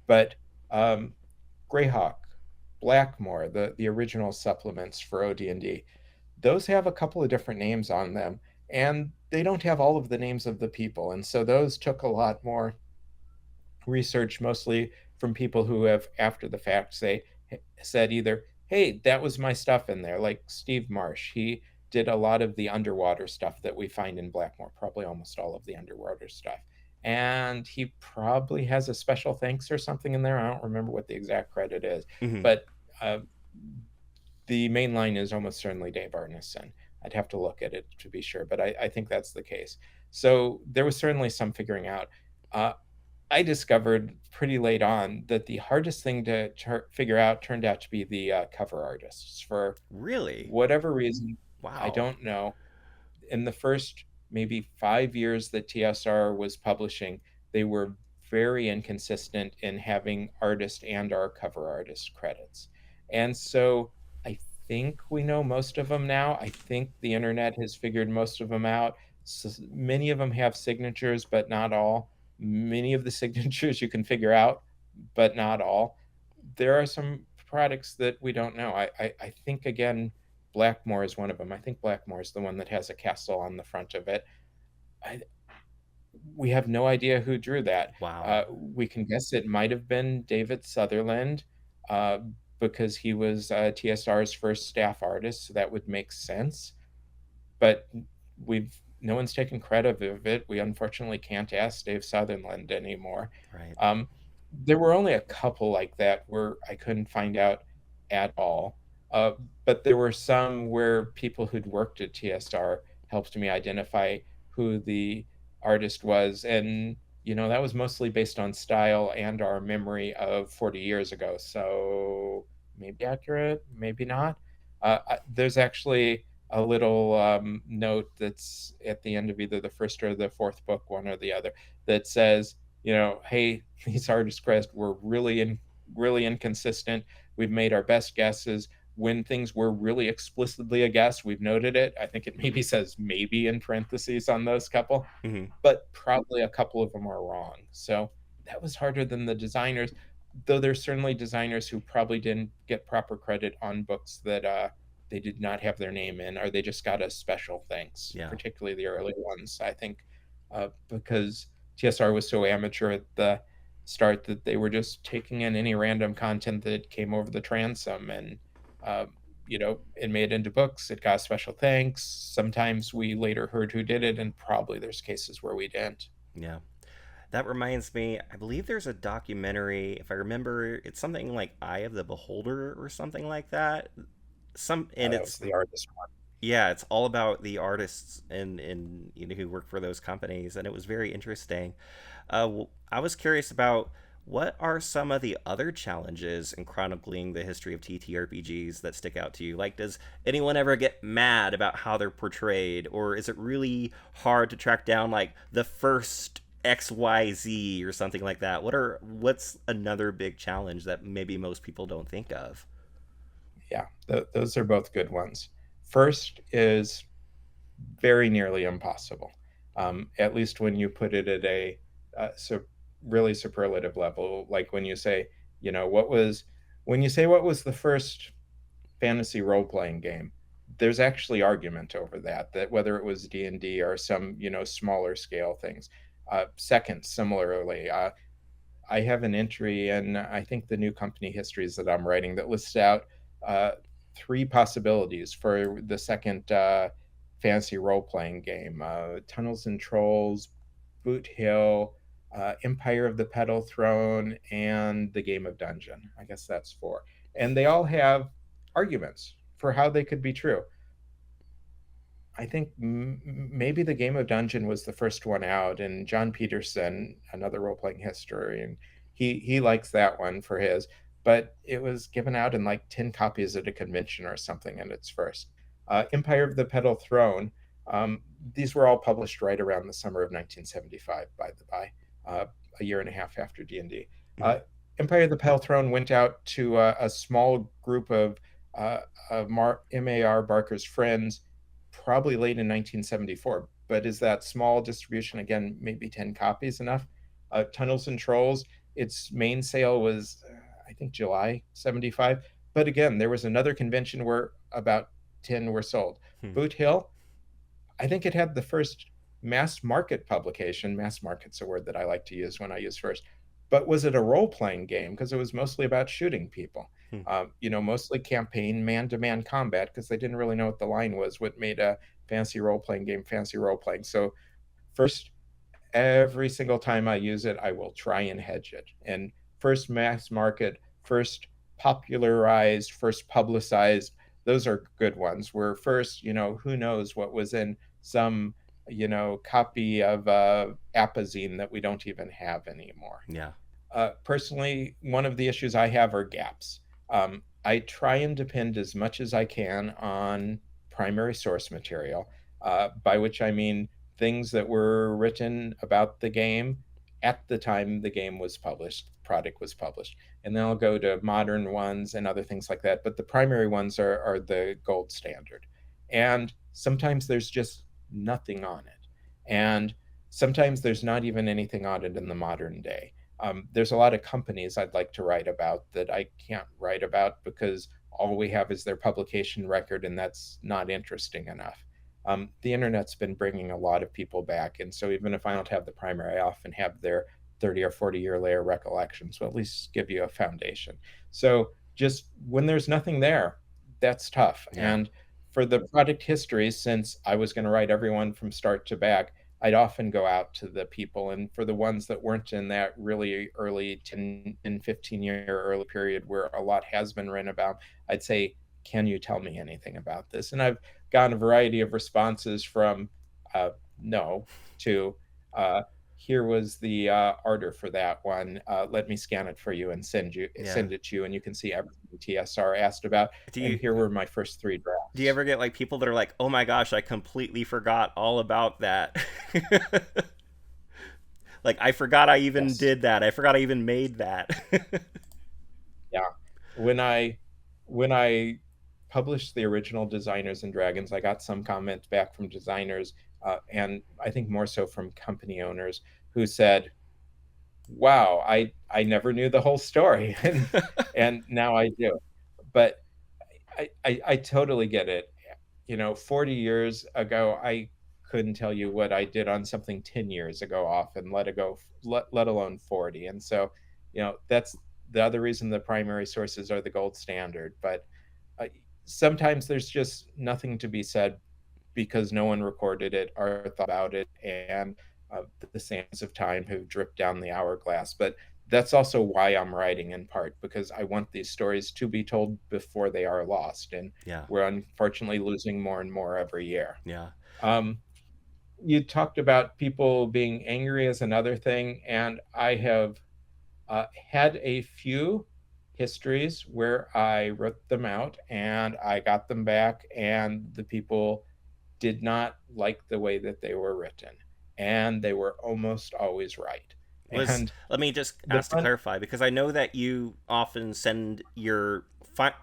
But Greyhawk, Blackmore, the original supplements for OD&D, those have a couple of different names on them, and they don't have all of the names of the people. And so those took a lot more research, mostly from people who have, after the fact, said either, hey, that was my stuff in there, like Steve Marsh. He did a lot of the underwater stuff that we find in Blackmore, probably almost all of the underwater stuff. And he probably has a special thanks or something in there. I don't remember what the exact credit is, Mm-hmm. but the main line is almost certainly Dave Arneson. I'd have to look at it to be sure, but I think that's the case. So there was certainly some figuring out. I discovered pretty late on that the hardest thing to figure out turned out to be the cover artists. For Really? whatever reason, I Wow. don't know. In the first maybe 5 years that TSR was publishing, they were very inconsistent in having artist and our cover artist credits. And so I think we know most of them now. I think the internet has figured most of them out. So many of them have signatures, but not all. Many of the signatures you can figure out, but not all. There are some products that we don't know. I think, again, Blackmore is one of them. I think Blackmore is the one that has a castle on the front of it. I, we have no idea who drew that. Wow. We can guess it might have been David Sutherland, uh, because he was TSR's first staff artist, so that would make sense. But we've no one's taken credit of it. We unfortunately can't ask Dave Sutherland anymore. Right. There were only a couple like that where I couldn't find out at all. Uh, but there were some where people who'd worked at TSR helped me identify who the artist was. And, that was mostly based on style and our memory of 40 years ago. So maybe accurate, maybe not. There's actually a little note that's at the end of either the first or the fourth book, one or the other, that says, hey, these artist credits were really inconsistent. We've made our best guesses. When things were really explicitly a guess, we've noted it. I think it maybe says maybe in parentheses on those couple, Mm-hmm. but probably a couple of them are wrong. So that was harder than the designers, though there's certainly designers who probably didn't get proper credit on books that they did not have their name in, or they just got a special thanks, Yeah. particularly the early ones, I think, because TSR was so amateur at the start that they were just taking in any random content that came over the transom and, it made it into books. It got special thanks. Sometimes we later heard who did it, and probably there's cases where we didn't. Yeah. That reminds me, I believe there's a documentary, if I remember, it's something like Eye of the Beholder or something like that. And That was it's the artist one. yeah, it's all about the artists and who work for those companies, and it was very interesting. I was curious about what are some of the other challenges in chronicling the history of TTRPGs that stick out to you? Like, does anyone ever get mad about how they're portrayed, or is it really hard to track down like the first XYZ or something like that? What's another big challenge that maybe most people don't think of? Yeah, those are both good ones. First is very nearly impossible, at least when you put it at a really superlative level. Like when you say, what was the first fantasy role playing game, there's actually argument over that whether it was D&D or some smaller scale things. Second, similarly, I have an entry in, I think, the new company histories that I'm writing that lists out uh, three possibilities for the second fantasy role playing game: Tunnels and Trolls, Boot Hill, Empire of the Petal Throne, and the Game of Dungeon. I guess that's four. And they all have arguments for how they could be true. I think maybe the Game of Dungeon was the first one out, and John Peterson, another role playing historian, he likes that one for his, but it was given out in like 10 copies at a convention or something in its first. Empire of the Petal Throne, these were all published right around the summer of 1975, by the by, a year and a half after D&D. Mhm. Empire of the Petal Throne went out to a small group of M.A.R. Barker's friends, probably late in 1974. But is that small distribution, again, maybe 10 copies enough? Tunnels and Trolls, its main sale was, I think, July 75. But again, there was another convention where about 10 were sold. Hmm. Boot Hill, I think it had the first mass market publication. Mass market's a word that I like to use when I use first. But was it a role playing game? Because it was mostly about shooting people. Hmm. Mostly campaign, man to man combat, because they didn't really know what the line was, what made a fancy role playing game fancy role playing. So, first, every single time I use it, I will try and hedge it. And first mass market, first popularized, first publicized, those are good ones. Where first, who knows what was in some, copy of Apazine that we don't even have anymore. Yeah. Personally, one of the issues I have are gaps. I try and depend as much as I can on primary source material, by which I mean things that were written about the game at the time the game was published, the product was published. And then I'll go to modern ones and other things like that. But the primary ones are the gold standard. And sometimes there's just nothing on it. And sometimes there's not even anything on it in the modern day. There's a lot of companies I'd like to write about that I can't write about because all we have is their publication record, and that's not interesting enough. The internet's been bringing a lot of people back, and so even if I don't have the primary, I often have their 30 or 40 year later recollections, will at least give you a foundation. So just when there's nothing there, that's tough. Yeah. And for the product history, since I was going to write everyone from start to back, I'd often go out to the people. And for the ones that weren't in that really early 10 and 15-year early period where a lot has been written about, I'd say, can you tell me anything about this? And I've gotten a variety of responses from no to here was the order for that one. Let me scan it for you and send it to you, and you can see everything TSR asked about. And here were my first 3 drafts. Do you ever get like people that are like, "Oh my gosh, I completely forgot all about that." Like, I forgot I even did that. I forgot I even made that. Yeah. When I published the original Designers and Dragons, I got some comments back from designers, and I think more so from company owners, who said, wow, I never knew the whole story. And now I do. But I totally get it. 40 years ago, I couldn't tell you what I did on something 10 years ago often, let alone 40. And so, that's the other reason the primary sources are the gold standard. But sometimes there's just nothing to be said because no one recorded it or thought about it, and the sands of time have dripped down the hourglass. But that's also why I'm writing, in part because I want these stories to be told before they are lost, and we're unfortunately losing more and more every year. You talked about people being angry as another thing, and I have had a few histories where I wrote them out and I got them back, and the people did not like the way that they were written, and they were almost always right. Let me just ask to clarify, because I know that you often send your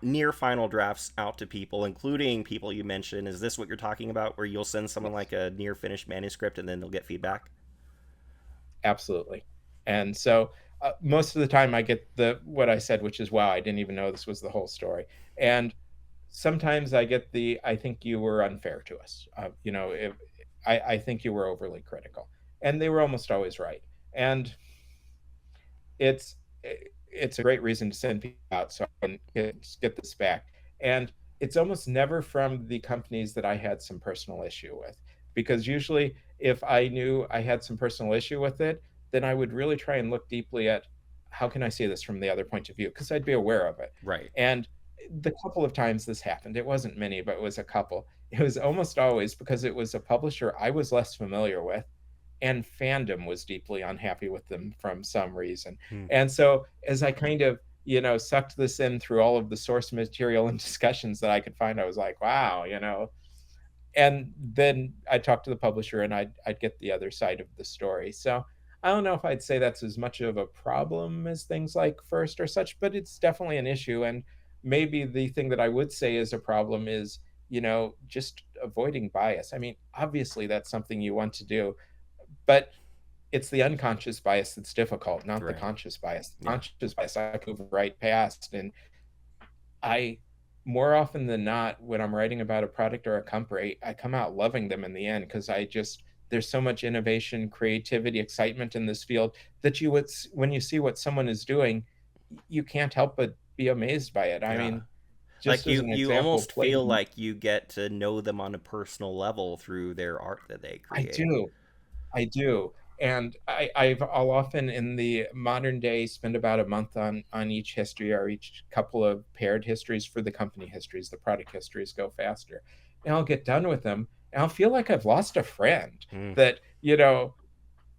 near final drafts out to people, including people you mentioned. Is this what you're talking about, where you'll send someone like a near finished manuscript and then they'll get feedback? Absolutely. And so most of the time I get what I said, which is, wow, I didn't even know this was the whole story. And sometimes I get I think you were unfair to us. I think you were overly critical. And they were almost always right. And it's a great reason to send people out so I can get this back. And it's almost never from the companies that I had some personal issue with, because usually if I knew I had some personal issue with it, then I would really try and look deeply at how can I see this from the other point of view, because I'd be aware of it. Right. And the couple of times this happened, it wasn't many, but it was a couple. It was almost always because it was a publisher I was less familiar with, and fandom was deeply unhappy with them from some reason. Hmm. And so as I kind of, sucked this in through all of the source material and discussions that I could find, I was like, wow, and then I'd talk to the publisher and I'd get the other side of the story. So I don't know if I'd say that's as much of a problem as things like First or such, but it's definitely an issue. And maybe the thing that I would say is a problem is, just avoiding bias. I mean, obviously that's something you want to do, but it's the unconscious bias that's difficult, not the Right. conscious bias. The Yeah. conscious bias I can move right past. And I more often than not, when I'm writing about a product or a company, I come out loving them in the end because there's so much innovation, creativity, excitement in this field that when you see what someone is doing, you can't help but be amazed by it. I Yeah. mean, Like just as an you example, almost feel Palladium, like you get to know them on a personal level through their art that they I create. do. I do. And I'll often in the modern day spend about a month on each history or each couple of paired histories for the company histories. The product histories go faster. And I'll get done with them and I'll feel like I've lost a friend Mm. that,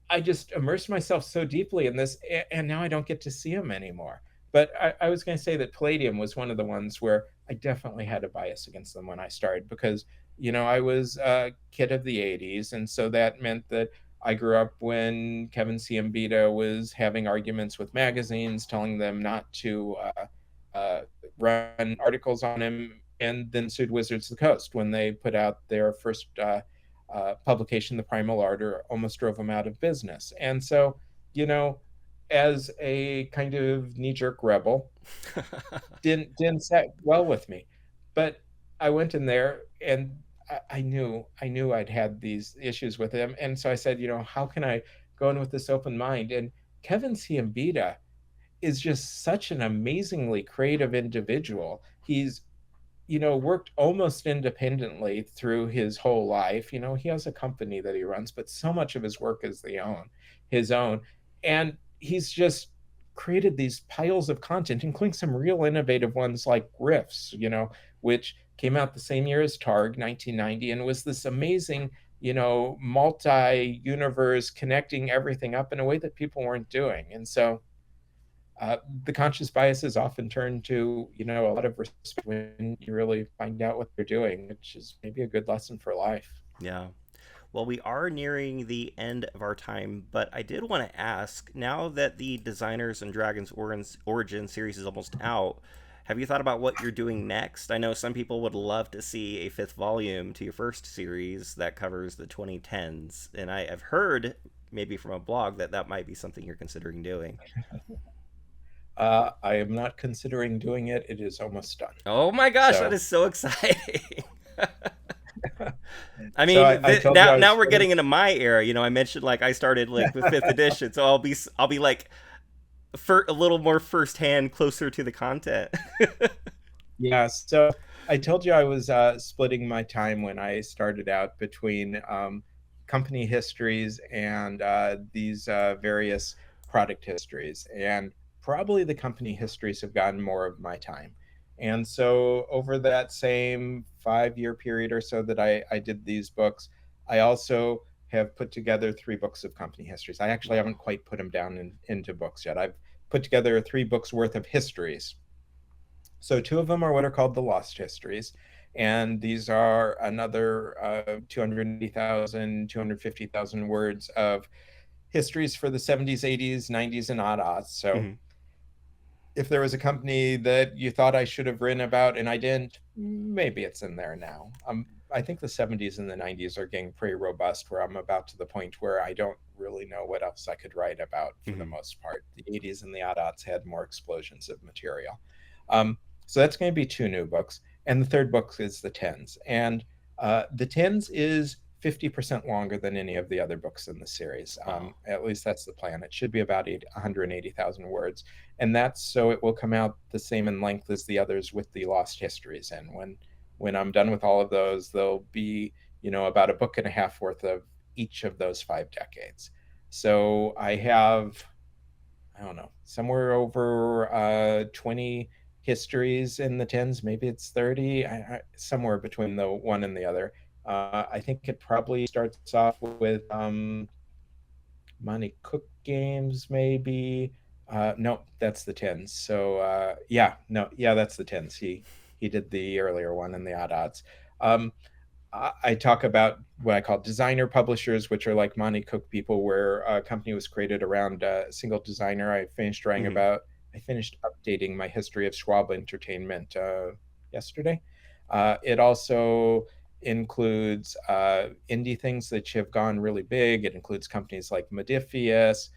I just immersed myself so deeply in this, and now I don't get to see him anymore. But I was going to say that Palladium was one of the ones where I definitely had a bias against them when I started because, I was a kid of the 80s. And so that meant that I grew up when Kevin Ciambita was having arguments with magazines, telling them not to uh, run articles on him, and then sued Wizards of the Coast when they put out their first publication, The Primal Art, almost drove him out of business. And so, you know, as a kind of knee-jerk rebel, didn't set well with me. But I went in there and I knew I'd had these issues with him. And so I said, how can I go in with this open mind? And Kevin Ciambita is just such an amazingly creative individual. He's worked almost independently through his whole life. He has a company that he runs, but so much of his work is his own. And he's just created these piles of content, including some real innovative ones like Riffs, which came out the same year as Targ, 1990, and was this amazing, multi-universe connecting everything up in a way that people weren't doing. And so the conscious biases often turn to a lot of respect when you really find out what they're doing, which is maybe a good lesson for life. Yeah. Well, we are nearing the end of our time, but I did want to ask, now that the Designers and Dragons Origin series is almost out, have you thought about what you're doing next? I know some people would love to see a fifth volume to your first series that covers the 2010s, and I've heard, maybe from a blog, that that might be something you're considering doing. I am not considering doing it. It is almost done. Oh my gosh, that So, is so exciting! I so mean, I told you now I was now we're splitting. getting into my era. I mentioned like I started like with fifth edition, so I'll be like for a little more firsthand, closer to the content. Yeah. So I told you I was splitting my time when I started out between company histories and these various product histories. And probably the company histories have gotten more of my time. And so over that same 5-year period or so that I did these books, I also have put together 3 books of company histories. I actually haven't quite put them down into books yet. I've put together 3 books worth of histories. So 2 of them are what are called the lost histories. And these are another 280,000, 250,000 words of histories for the 70s, 80s, 90s, and odd odds. So Mhm. if there was a company that you thought I should have written about and I didn't, maybe it's in there now. I think the 70s and the 90s are getting pretty robust, where I'm about to the point where I don't really know what else I could write about for the Mhm. most part. The 80s and the odd odds had more explosions of material. So that's going to be 2 new books. And the third book is the tens. And the tens is 50% longer than any of the other books in the series. Wow. At least that's the plan. It should be about 180,000 words. And that's so it will come out the same in length as the others with the lost histories. And when I'm done with all of those, there'll be, about a book and a half worth of each of those 5 decades. So I have, I don't know, somewhere over 20 histories in the tens, maybe it's 30, somewhere between the one and the other. I think it probably starts off with Monty Cook Games, maybe. No, that's the tens. So yeah, no, yeah, that's the tens. He did the earlier one in the odd odds. Um, I talk about what I call designer publishers, which are like Monty Cook people, where a company was created around a single designer. Hmm. I finished updating my history of Schwab Entertainment yesterday. It also includes indie things that have gone really big. It includes companies like Modifius.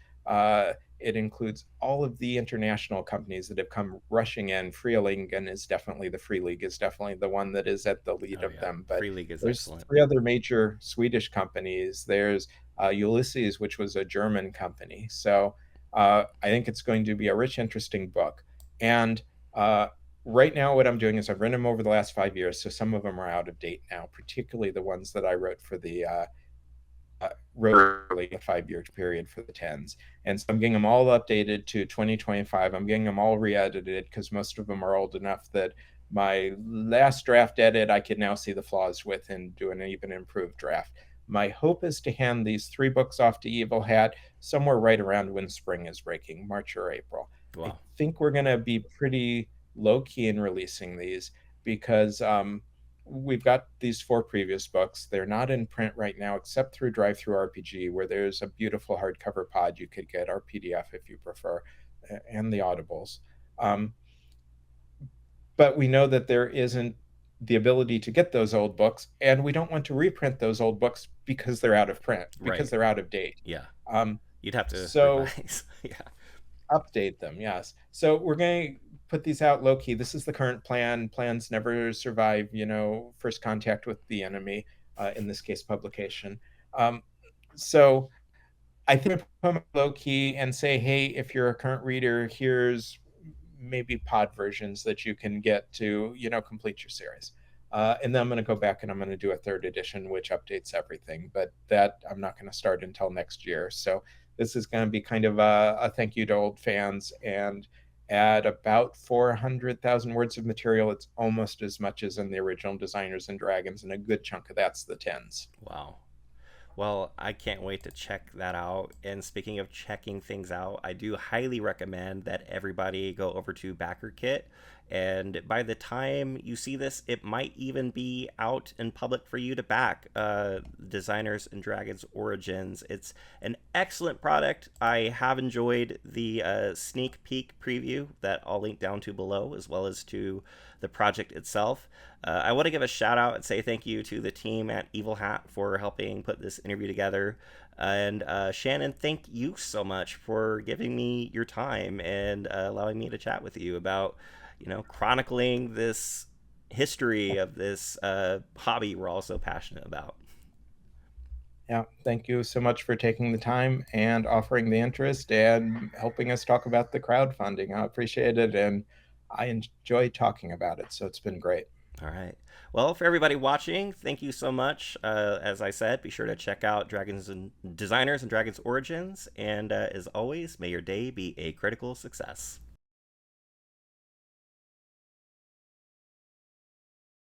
It includes all of the international companies that have come rushing in. Free League is definitely the Free League is definitely the one that is at the lead Oh of yeah, them. But Free League is there's excellent. three other major Swedish companies. There's Ulysses, which was a German company. So I think it's going to be a rich, interesting book. And uh, right now, what I'm doing is I've written them over the last 5 years. So some of them are out of date now, particularly the ones that I wrote for the wrote a 5 year period for the tens. And so I'm getting them all updated to 2025. I'm getting them all re-edited because most of them are old enough that my last draft edit I could now see the flaws with and do an even improved draft. My hope is to hand these three books off to Evil Hat somewhere right around when spring is breaking, March or April. I Wow. think we're going to be pretty low key in releasing these because we've got these four previous books. They're not in print right now, except through DriveThruRPG, where there's a beautiful hardcover pod you could get, or PDF if you prefer, and the Audibles. Um, but we know that there isn't the ability to get those old books, and we don't want to reprint those old books because they're out of print, because Right. they're out of date. Yeah. Um, You'd have to so revise. Yeah. update them, yes. So we're going to put these out low key. This is the current plan. Plans never survive, first contact with the enemy, in this case, publication. So I think put them low key and say, hey, if you're a current reader, here's maybe pod versions that you can get to, complete your series. And then I'm going to go back and I'm going to do a third edition, which updates everything. But that I'm not going to start until next year. So this is going to be kind of a thank you to old fans. And at about 400,000 words of material, it's almost as much as in the original Designers and Dragons. And a good chunk of that's the tens. Wow. Well, I can't wait to check that out. And speaking of checking things out, I do highly recommend that everybody go over to BackerKit. And by the time you see this, it might even be out in public for you to back Designers and Dragons Origins. It's an excellent product. I have enjoyed the sneak peek preview that I'll link down to below, as well as to the project itself. I want to give a shout out and say thank you to the team at Evil Hat for helping put this interview together. And Shannon, thank you so much for giving me your time and allowing me to chat with you about, chronicling this history of this hobby we're all so passionate about. Yeah, thank you so much for taking the time and offering the interest and helping us talk about the crowdfunding. I appreciate it and I enjoy talking about it. So it's been great. All right. Well, for everybody watching, thank you so much. As I said, be sure to check out Dragons and Designers and Dragons Origins. And as always, may your day be a critical success.